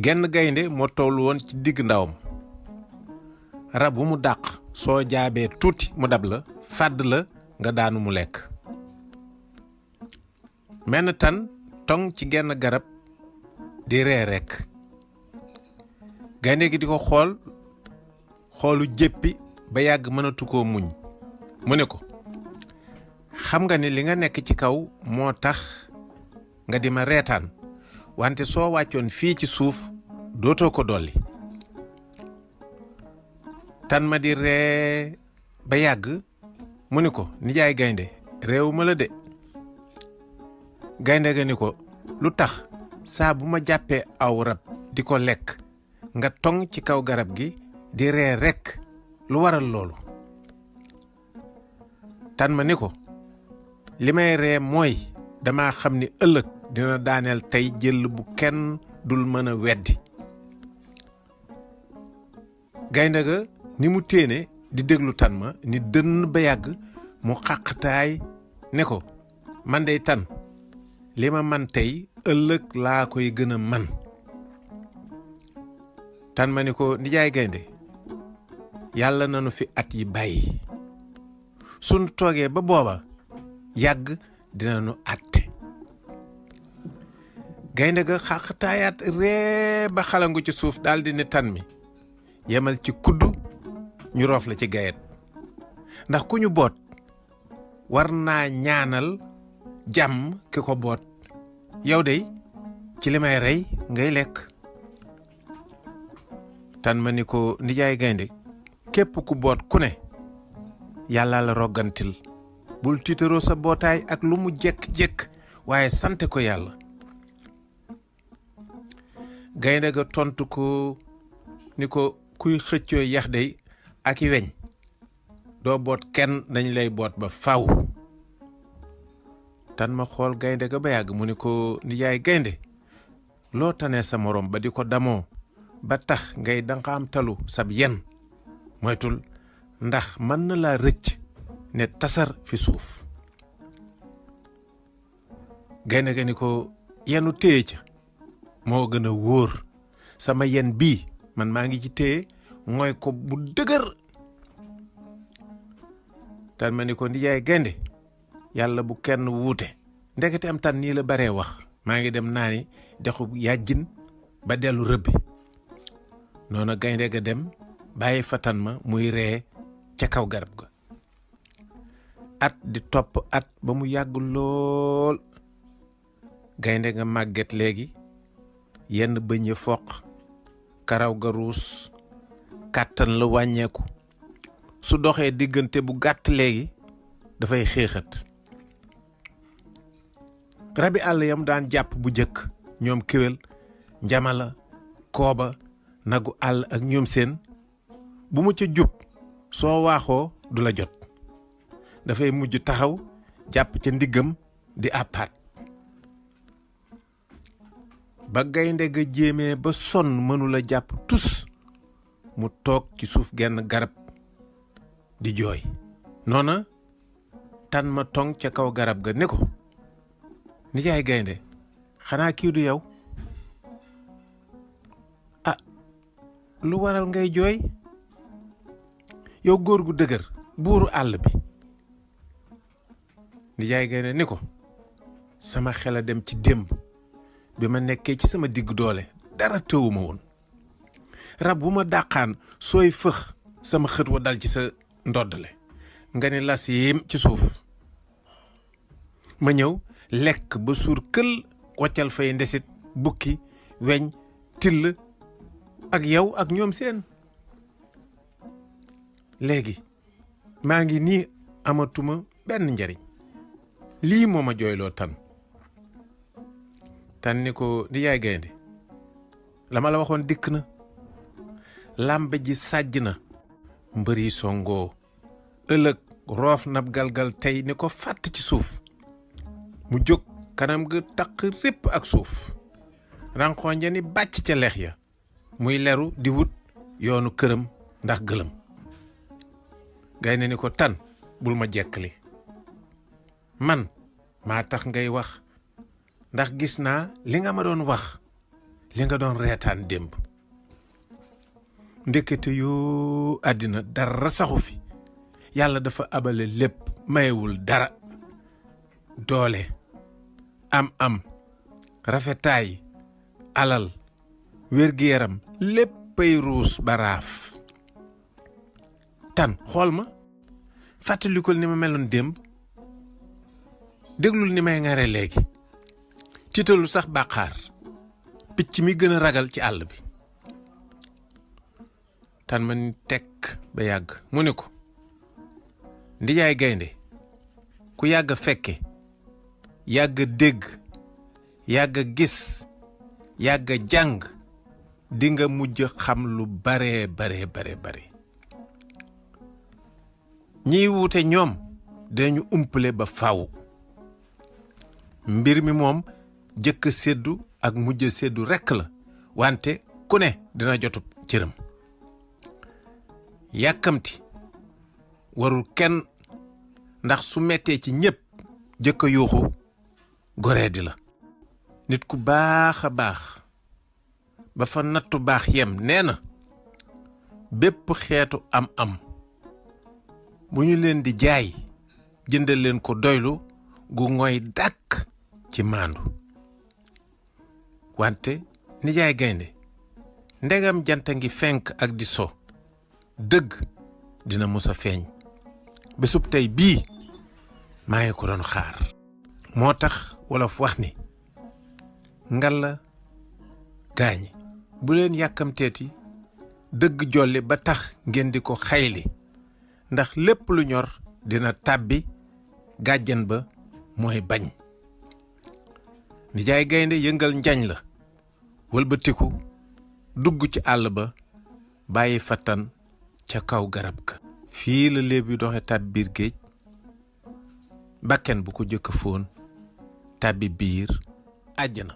genn gaynde moo tollu woon ci digg ndawam rab bu mu dàq soo jaabee tuuti mu dab la fàdd la nga daanu mu lekk. menn tan tong ci genn garab di ree rekk gaynde gi di ko xoolu jéppi ba yàgg mënatu koo muñ mu ne ko xam nga ni li nga nekk ci kaw moo tax nga di ma reetaan wante soo wàccoon fii ci suuf dootoo ko dolli. tan ma di ree ba yàgg mu ni ko nijaay gaynde réew ma la de. gaynde ga ni ko lu tax saa bu ma jàppee aw rab di ko lekk nga tong ci kaw garab gi di ree rekk lu waral loolu. tan ma ni ko li may ree mooy dama xam ni ëllëg dina daaneel tey jël bu kenn dul mën a weddi. gaynde ga ni mu téene di déglu tan ma ni dënn ba yàgg mu xàqtaay ne ko man dey tan li ma man tey ëllëg laa koy gën a man. tan ma ni ko nijaay gaynde yàlla nanu fi at yi bàyyi sunu toogee ba booba yàgg dinanu àtte. gaynde ga xàqtaayaat ree ba xalangu ci suuf daldi ne tan mi yemal ci kuddu ñu roof la ci gayet ndax ku ñu boot war naa ñaanal jàmm ki ko boot yow de ci li may rey ngay lekk. tan ma ni ko nijaay gaynde képp ku boot ku ne yàlla la roggantil bul tiitaroo sa bootaay ak lu mu jekk-jekk waaye sante ko yàlla. gaynde ga tontu ko ni ko kuy xëccoo yax dey ak i weñ doo boot kenn dañ lay boot ba faw. tan ma xool gaynde ga ba yàgg mu ni ko nijaay gaynde loo tane sa morom ba di ko damoo ba tax ngay danqaam talu sab yen moytul ndax mën na laa rëcc ne tasar fi suuf. gaynde ga ni ko yenu téye ca moo gën a wóor sama yen bii man maa ngi ci téye mooy ko bu dëgër. tan ma ni ko nijaay gaynde yàlla bu kenn wuute ndekete am tan nii la baree wax maa ngi dem naani dexu yàjjin ba dellu rëbbi. noona gaynde ga dem bàyyi fa tan ma muy ree ca kaw garab ga. at di topp at ba mu yàgg lool gaynde ga màgget léegi yenn bëñ ya foq karaw ga ruus kàttan la wàññeeku su doxee diggante bu gàtt léegi dafay xéexat. rabi àll yam daan jàpp bu jëkk ñoom kéwél njamala kooba nagu àll ak ñoom seen bu mu ca jub soo waaxoo du la jot dafay mujj taxaw jàpp ca ndiggam di àppaat. ba gaynde ga jéemee ba sonn mënula jàpp tus mu toog ci suuf genn garab di jooy. noona tan ma tong ca kaw garab ga ne ko nijaay gaynde xanaa kii du yow. ah lu waral ngay jooy yow góor gu dëgër buuru àll bi. nijaay gaynde ni ko sama xel a dem ci démb bi ma nekkee ci sama digg doole dara tëwuma woon rab bu ma dàqaan sooy fëx sama xët wa dal ci sa ndoddale nga ni las yéem ci suuf ma ñëw lekk ba suur kël waccal fay ndesit bukki weñ till ak yow ak ñoom seen. léegi maa ngi nii amatuma benn njariñ lii moo ma jooyloo tan. tan ni ko di yaay gaynde la ma la waxoon dikk na làmb ji sàjj na mbër yi songoo ëllëg roof nab galgal tey ni ko fàtt ci suuf mu jóg kanam ga taq répp ak suuf ranxooñ ja ni bàcc ca lex ya muy leru di wut yoonu këram ndax gëlëm. gaynde ni ko tan bul ma jekkali man maa tax ngay wax ndax gis naa li nga ma doon wax li nga doon reetaan démb ndekete yoo àddina dara saxu fi yàlla dafa abale lépp mayewul dara doole am rafetaay alal wér-gi-yaram léppay ruus baraaf tan xool ma fàttalikul ni ma meloon démb déglul ni may ngare léegi tiitalu sax bàqaar picc mi gën a ragal ci àll bi tan ma ni tekk ba yàgg mu ni ko ndijaay gaynde ku yàgg fekke yàgg dégg yàgg gis yàgg jàng di nga mujj xam lu bare ñiy wuute ñoom dañu umpale ba faw mbir mi moom jëkk séddu ak mujj séddu rekk la wante ku ne dina jotub cëram yàkkamti warul kenn ndax su mettee ci ñépp jëkk a yuuxu goree di la nit ku baax a baax ba fa nattu baax yem nee na bépp xeetu am bu ñu leen di jaay jëndal leen ko doylu gu ngoy dàkk ci maandu wante nijaay gaynde ndegam janta ngi fenk ak di so dëgg dina musa feeñ bésub tey bii maa ngi ko doon xaar moo tax wolof wax ni ngalla gaañi bu leen yàkkamteeti dëgg jolli ba tax ngeen di ko xayli ndax lépp lu ñor dina tàbbi gàjjan ba mooy bañ nijaay gaynde yëngal njañ la wëlbatiku dugg ci àll ba bàyyi fattan ca kaw garab ga fii la léeb yi doxe tàbbi biir géej bakken bu ko jëkk foon tàbbi biir àjjana